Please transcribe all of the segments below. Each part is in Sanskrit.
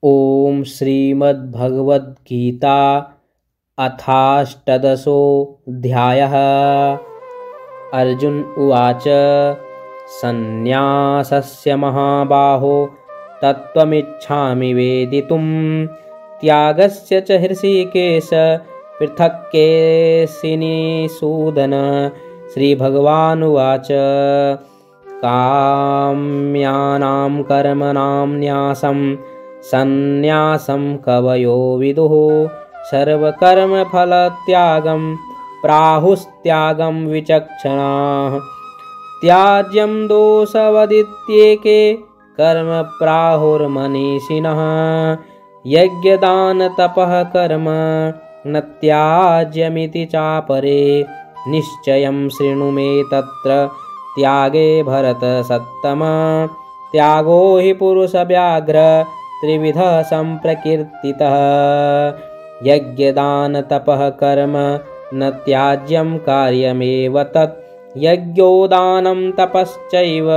ॐ श्रीमद्भगवद्गीता अथाष्टदशोऽध्यायः। अर्जुन उवाच सन्न्यासस्य महाबाहो तत्त्वमिच्छामि वेदितुं त्यागस्य च हृषीकेश पृथक्केशिनिसूदन। श्रीभगवानुवाच काम्यानां कर्मणां न्यासं सन्न्यासं कवयो विदुः सर्वकर्मफलत्यागं प्राहुस्त्यागं विचक्षणाः। त्याज्यं दोषवदित्येके कर्म प्राहुर्मनीषिणः यज्ञदानतपः कर्म न त्याज्यमिति चापरे। निश्चयं शृणु मे तत्र त्यागे भरतसत्तम। त्यागो हि पुरुषव्याघ्र त्रिविधः सम्प्रकीर्तितः यज्ञदानतपः कर्म न त्याज्यं कार्यमेव तत्। यज्ञोदानं तपश्चैव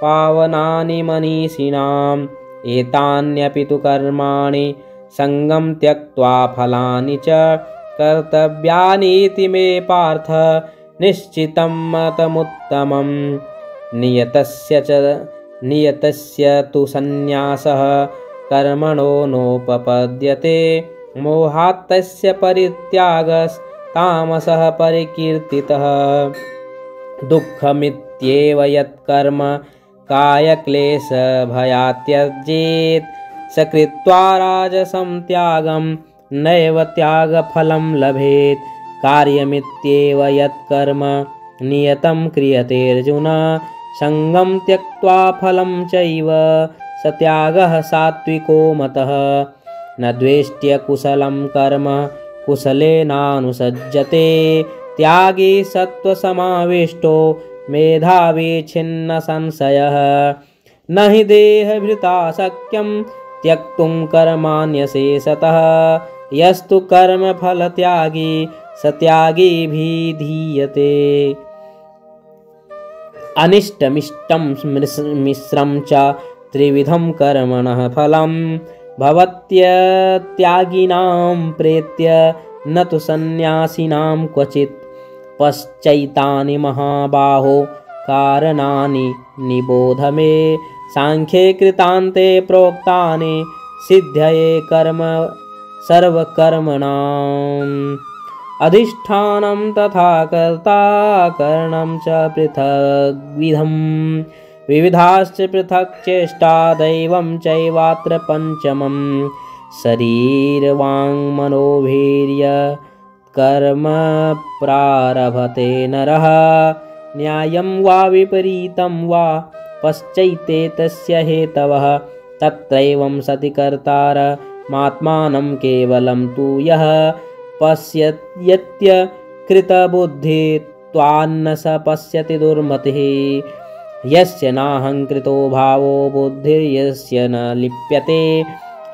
पावनानि मनीषिणाम् एतान्यपि तु कर्माणि सङ्गं त्यक्त्वा फलानि च कर्तव्यानीति मे पार्थ निश्चितं मतमुत्तमम्। नियतस्य तु सन्न्यासः कर्मणो नोपपद्यते मोहात्तस्य परित्यागस्तामसः परिकीर्तितः। दुःखमित्येव यत्कर्म कायक्लेशभयात् त्यजेत् स कृत्वा राजसं त्यागं नैव त्यागफलं लभेत्। कार्यमित्येव यत्कर्म नियतं क्रियते अर्जुन सङ्गं त्यक्त्वा फलं चैव स त्यागः सात्विको मतः। न द्वेष्ट्य कुशलं कर्म कुशलेनानुसज्जते त्यागी सत्त्वसमाविष्टो मेधावी छिन्न संशयः। न हि देहभृता शक्यं त्यक्तुं कर्माण्यशेषतः यस्तु कर्मफलत्यागी स त्यागीभिधीयते। अनिष्टमिष्टं मिश्रं च त्रिविधं कर्मणः फलं भवत्यत्यागिनां प्रेत्य न तु सन्न्यासिनां क्वचित्। पश्चैतानि महाबाहो कारणानि निबोध मे सांख्ये कृतान्ते प्रोक्तानि सिद्धये कर्म सर्वकर्मणाम्। अधिष्ठानं तथा कर्ता करणं च पृथग्विधम् विविधाश्च पृथक् चेष्टा दैवं चैवात्र पञ्चमम्। शरीरवाङ्मनोवीर्य कर्म प्रारभते नरः न्यायं वा विपरीतं वा पश्चैते तस्य हेतवः। तत्रैवं सति कर्तारमात्मानं केवलं तु यः पश्यत्य कृतबुद्धित्वान्न स पश्यति दुर्मतिः। यस्य नाहङ्कृतो भावो बुद्धिर्यस्य न लिप्यते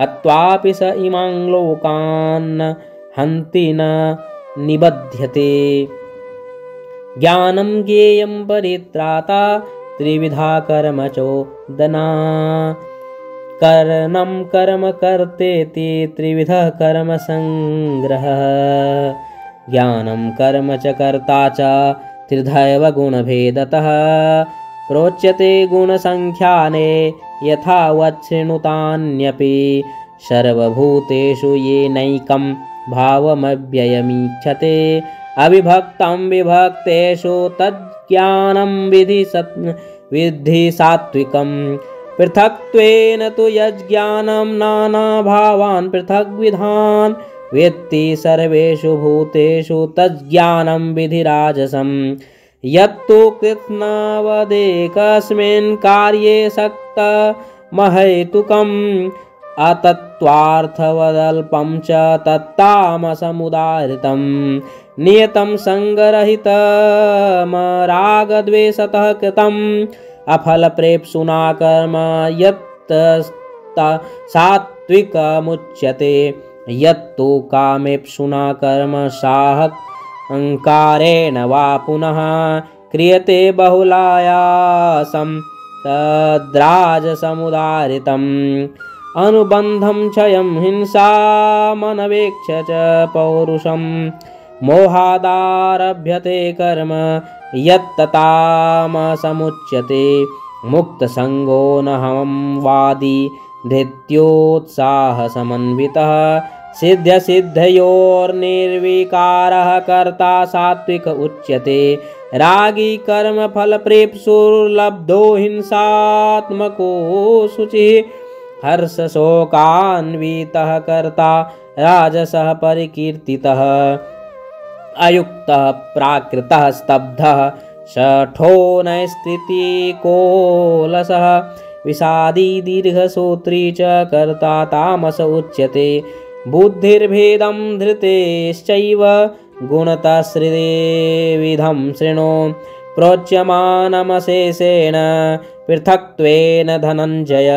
हत्वापि स इमां लोकान् हन्ति न निबध्यते। ज्ञानं ज्ञेयं परित्राता त्रिविधा कर्म चोदना। करणं कर्म कर्तेति त्रिविधः कर्म संग्रहः। ज्ञानं कर्म च कर्ता च त्रिधैव गुणभेदतः प्रोच्यते गुणसंख्याने यथावत् शृणुतान्यपि। सर्वभूतेषु येनैकं भावमव्ययमीक्षते अविभक्तं विभक्तेषु तज्ज्ञानं विद्धि सात्विकम्। पृथक्त्वेन तु यज्ज्ञानं नानाभावान् पृथग्विधान् वेत्ति सर्वेषु भूतेषु तज्ज्ञानं विधि राजसम्। यत्तु कृत्स्नवदेकस्मिन् कार्ये सक्तमहैतुकम् अतत्त्वार्थवदल्पं च तत्तामसमुदाहृतम्। नियतं सङ्गरहितमरागद्वेषतः कृतम् अफलप्रेप्सुना कर्म यत् सात्विकमुच्यते। यत्तु कामेप्सुना कर्म साहङ्कारेण वा पुनः क्रियते बहुलायासं तद्राजसमुदाहृतम्। अनुबन्धं क्षयं हिंसामनवेक्ष्य च पौरुषं मोहादारभ्यते कर्म यत्ततामसमुच्यते मुक्तसङ्गो न हम वादी धृत्योत्साहसमन्वितः सिद्ध्यसिद्धयोर्निर्विकारः कर्ता सात्विक उच्यते रागी कर्मफलप्रेप्सुर्लब्धो हिंसात्मको शुचिः हर्षशोकान्वितः कर्ता राजसः परिकीर्तितः अयुक्तः प्राकृतः स्तब्धः शठो नैष्कृतिकोलसः विषादी दीर्घसूत्री च कर्ता तामस उच्यते बुद्धिर्भेदं धृतेश्चैव गुणतश्रिविधं शृणु प्रोच्यमानमशेषेण पृथक्त्वेन धनञ्जय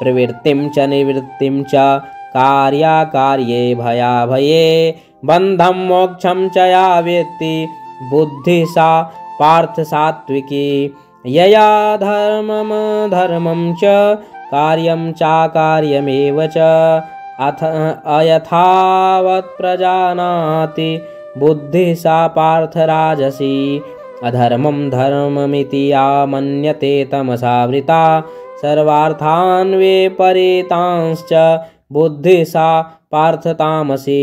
प्रवृत्तिं च निवृत्तिं च कार्याकार्ये भयाभये बन्धं मोक्षं च या वेत्ति बुद्धिः सा पार्थ सात्विकी यया धर्मं धर्मं च कार्यं चाकार्यमेव च अथ अयथावत् प्रजानाति बुद्धिः सा पार्थ राजसी अधर्मं धर्ममिति या मन्यते तमसावृता सर्वार्थान् विपरीतांश्च बुद्धिः सा पार्थ तामसी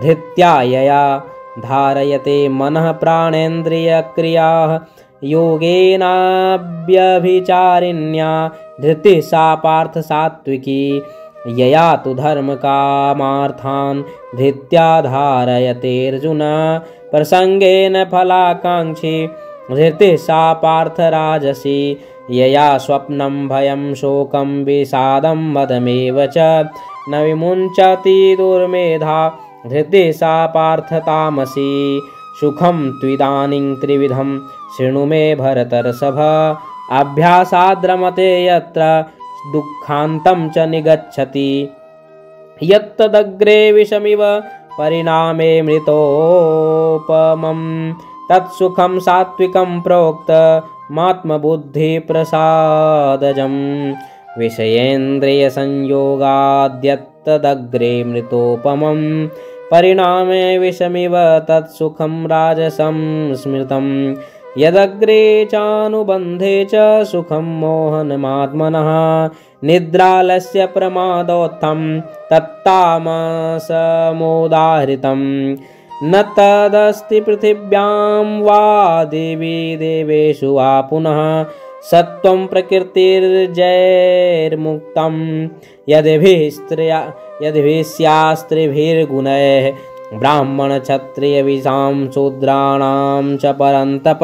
धृत्या यया धारयते मनः प्राणेन्द्रियक्रियाः योगेनाव्यभिचारिण्या धृतिः सा पार्थ सात्विकी यया तु धर्मकामार्थान् धृत्या धारयतेऽर्जुन प्रसंगेन फलाकाङ्क्षी धृतिः सा पार्थ राजसी यया स्वप्नं भयं शोकं विषादं मदमेव च न विमुञ्चति दुर्मेधा धृतिः सा पार्थ तामसी सुखं त्विदानीं त्रिविधं शृणु मे भरतर्षभ अभ्यासाद्रमते यत्र दुःखान्तं च निगच्छति यत्तदग्रे विषमिव परिणामे मृतोपमं तत्सुखं सात्विकं प्रोक्तमात्मबुद्धिप्रसादजं विषयेन्द्रियसंयोगाद्यत्तदग्रे मृतोपमं परिणामे विषमिव तत्सुखं राजसं स्मृतं यदग्रे चानुबन्धे च सुखं मोहनमात्मनः निद्रालस्य प्रमादोत्थं तत्तामसमुदाहृतं न तदस्ति पृथिव्यां वा देवी देवेषु वा पुनः सत्त्वं प्रकृतिर्जैर्मुक्तं यद्भिः स्यास्त्रिभिर्गुणैः ब्राह्मणक्षत्रियविषां शूद्राणां च परन्तप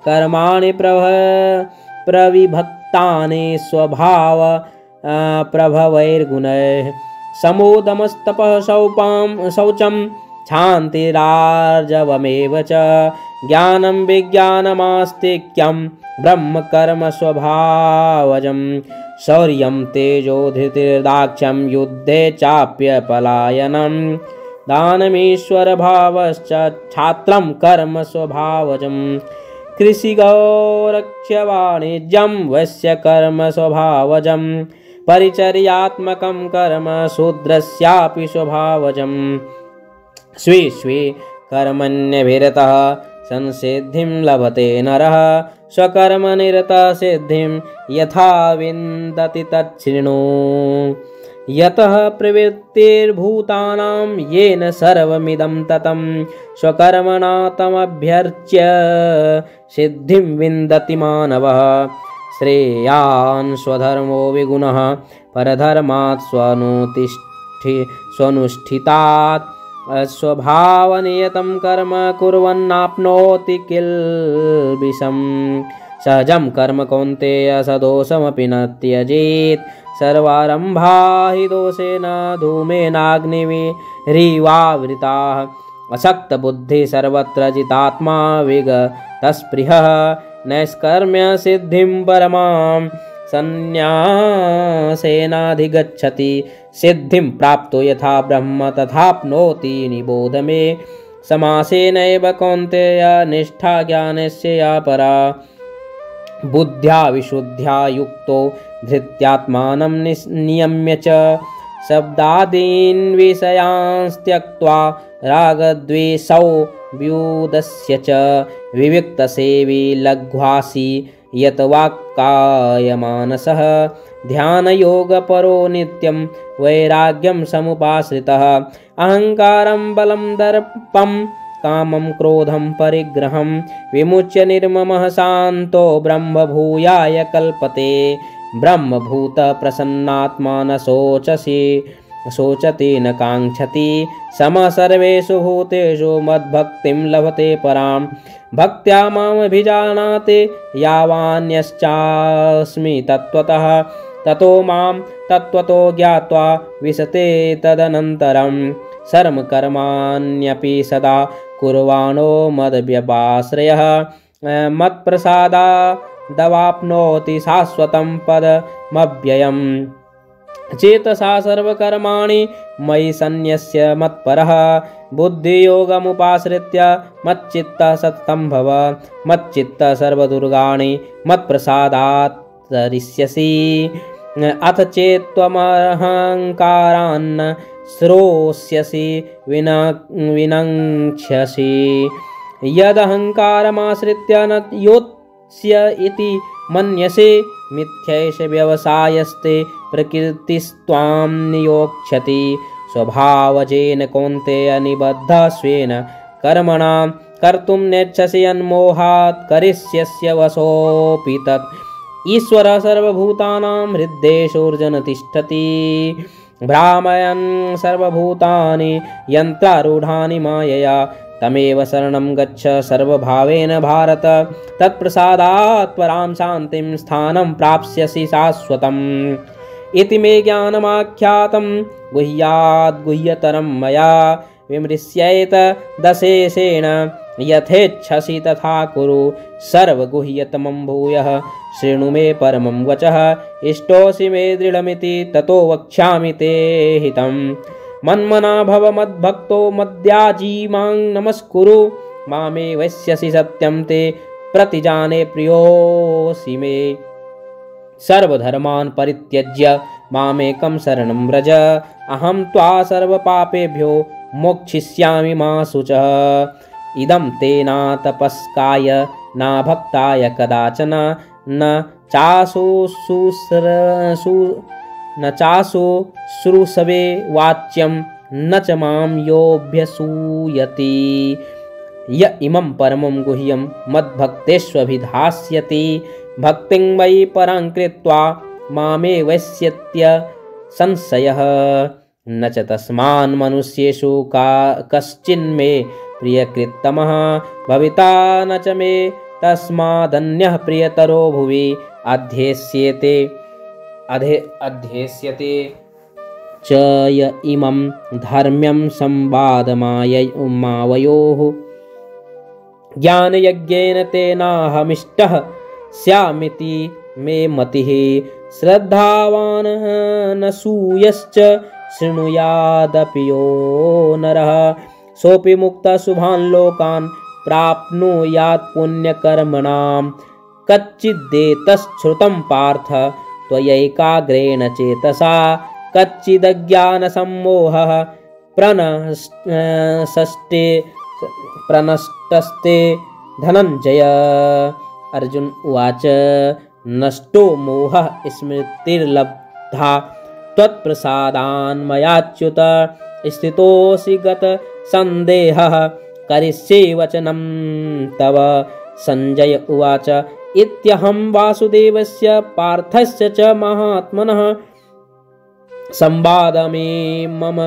कर्माणि प्रविभक्तानि स्वभाव प्रभवैर्गुणैः समोदमस्तपः शौचं क्षान्तिरार्जवमेव च ज्ञानं विज्ञानमास्तिक्यं ब्रह्मकर्म स्वभावजं शौर्यं तेजो धृतिर्दाक्ष्यं युद्धे चाप्यपलायनं दानमीश्वरभावश्च छात्रं कर्म स्वभावजं कृषिगौरक्ष्यवाणिज्यं वैश्य कर्म स्वभावजं परिचर्यात्मकं कर्म शूद्रस्यापि स्वभावजं स्वे स्वे कर्मण्यभिरतः संसिद्धिं लभते नरः स्वकर्मनिरतः सिद्धिं यथा विन्दति तच्छृणु यतः प्रवृत्तिर्भूतानां येन सर्वमिदं ततं स्वकर्मणा तमभ्यर्च्य सिद्धिं विन्दति मानवः श्रेयान् स्वधर्मो विगुणः परधर्मात् स्वनुष्ठितात् स्वभावनियतं कर्म कुर्वन्नाप्नोति किल्बिषम् सहजं कर्म कौन्तेय सदोषमपि न त्यजेत् सर्वारम्भा हि दोषेण धूमेनाग्निरिवावृताः अशक्तबुद्धिः सर्वत्र जितात्मा विगतस्पृहः नैष्कर्म्य सिद्धिं परमां संन्यासेनाधिगच्छति सिद्धिं प्राप्तो यथा ब्रह्म तथाप्नोति निबोध मे समासेनैव कौन्तेय निष्ठा ज्ञानस्य या परा बुद्ध्या विशुद्ध्या युक्तो धृत्यात्मानं नियम्य च शब्दादीन् विषयांस् त्यक्त्वा रागद्वेषौ व्युदस्य च विविक्तसेवी लघ्वासी यत वाक्कायमानसः ध्यानयोगपरो नित्यं वैराग्यं समुपाश्रितः अहङ्कारं बलं दर्पं कामं क्रोधं परिग्रहं विमुच्य निर्ममः शान्तो ब्रह्मभूयाय कल्पते ब्रह्मभूतप्रसन्नात्मा न शोचति न काङ्क्षति समः सर्वेषु भूतेषु मद्भक्तिं लभते परां भक्त्या मामभिजानाति यावान्यश्चास्मि तत्त्वतः ततो मां तत्त्वतो ज्ञात्वा विशते तदनन्तरं सर्वकर्माण्यपि सदा कुर्वाणो मद्व्यपाश्रयः मत्प्रसादादवाप्नोति शाश्वतं पदमव्ययम् चेतसा सर्वकर्माणि मयि सन्न्यस्य मत्परः बुद्धियोगमुपाश्रित्य मच्चित्तः सततं भव मच्चित्तः सर्वदुर्गाणि मत्प्रसादात् तरिष्यसि अथ चेत्त्वमहङ्कारान्न श्रोष्यसि विनङ्क्ष्यसि यदहङ्कारमाश्रित्य न योत्स्य इति मन्यसे मिथ्यैष व्यवसायस्ते प्रकृतिस्त्वां नियोक्ष्यति स्वभावजेन कौन्तेय निबद्धः स्वेन कर्मणा कर्तुं नेच्छसि अन्मोहात् करिष्यस्य वशोऽपि तत् ईश्वरः सर्वभूतानां हृद्देशोऽर्जुन तिष्ठति भ्रामयन् सर्वभूतानि यन्त्रारूढानि मायया तमेव शरणं गच्छ सर्वभावेन भारत तत्प्रसादात् परां शान्तिं स्थानं प्राप्स्यसि शाश्वतम् इति मे ज्ञानमाख्यातं गुह्याद् गुह्यतरं मया विमृश्येत दशेशेन यथेच्छसि तथा कुरु सर्वगुह्यतमं भूयः शृणु मे परमं वचः इष्टोऽसि मे दृढमिति ततो वक्ष्यामि ते हितम् मन्मना भव मद्भक्तो मद्याजी मां नमस्कुरु मामे वैश्यसि सत्यं ते प्रतिजाने प्रियोऽसि मे सर्वधर्मान् परित्यज्य मामेकं शरणं व्रज अहं त्वा सर्वपापेभ्यो मोक्षयिष्यामि मा शुचः इदं ते न तपस्काय न भक्ताय कदाचन न चाशुश्रूषवे वाच्यं न च मां योऽभ्यसूयति य इमं परमं गुह्यं मद्भक्तेष्वभिधास्यति भक्तिं मयि परां कृत्वा मामे वैश्यत्य संशयः न च तस्मान् मनुष्येषु कश्चिन्मे प्रियकृत्तमः भविता न च मे तस्मादन्यः प्रियतरो भुवि अध्येष्यते च य इमं धर्म्यं संवादमावयोः ज्ञानयज्ञेन तेनाहमिष्टः स्यामिति मे मतिः श्रद्धावान् न सूयश्च शृणुयादपि यो नरः सोऽपि मुक्तः शुभान् लोकान् प्राप्नुयात् पुण्यकर्मणां कच्चिदेतच्छ्रुतं पार्थ त्वयैकाग्रेण चेतसा कच्चिदज्ञानसम्मोहः प्रनष्टस्ते धनञ्जय अर्जुन उवाच नष्टो मोहः स्मृतिर्लब्धा त्वत्प्रसादान्मयाच्युत स्थितोऽसि गतसन्देहः करिष्ये वचनं तव संजय उवाच इत्यहं वासुदेवस्य पार्थस्य च महात्मनः संवादमे मम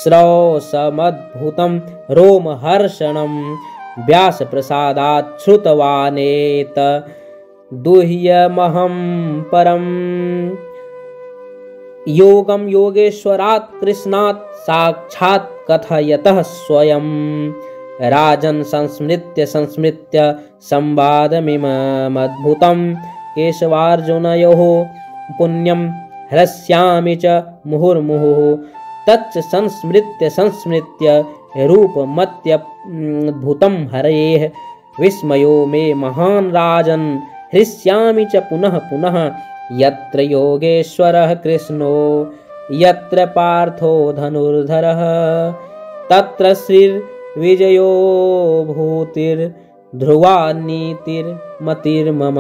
श्रौसमद्भुतं रोमहर्षणं व्यासप्रसादात् श्रुतवानेत दुह्यमहं परम् योगं योगेश्वरात् कृष्णात् साक्षात् कथयतः स्वयं राजन् संस्मृत्य संवादमिममद्भुतं केशवार्जुनयोः पुण्यं हृष्यामि च मुहुर्मुहुः तच्च संस्मृत्य रूपमत्यद्भुतं हरेः विस्मयो मे महान् राजन् हृष्यामि च पुनः पुनः यत्र योगेश्वरः कृष्णो यत्र पार्थो धनुर्धरः तत्र श्रीर्विजयो भूतिर्ध्रुवा नीतिर्मतिर्मम।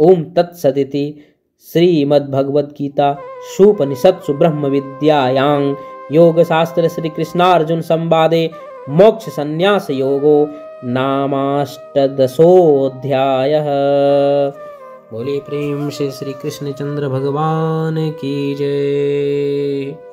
ओम तत्सदिति श्रीमद्भगवद्गीतासूपनिषत्सु ब्रह्मविद्यायां योगशास्त्रे श्रीकृष्णार्जुन संवादे मोक्ष संन्यास योगो नामाष्टदशोऽध्यायः। बोले प्रेम से श्री कृष्णचंद्र भगवान की जय।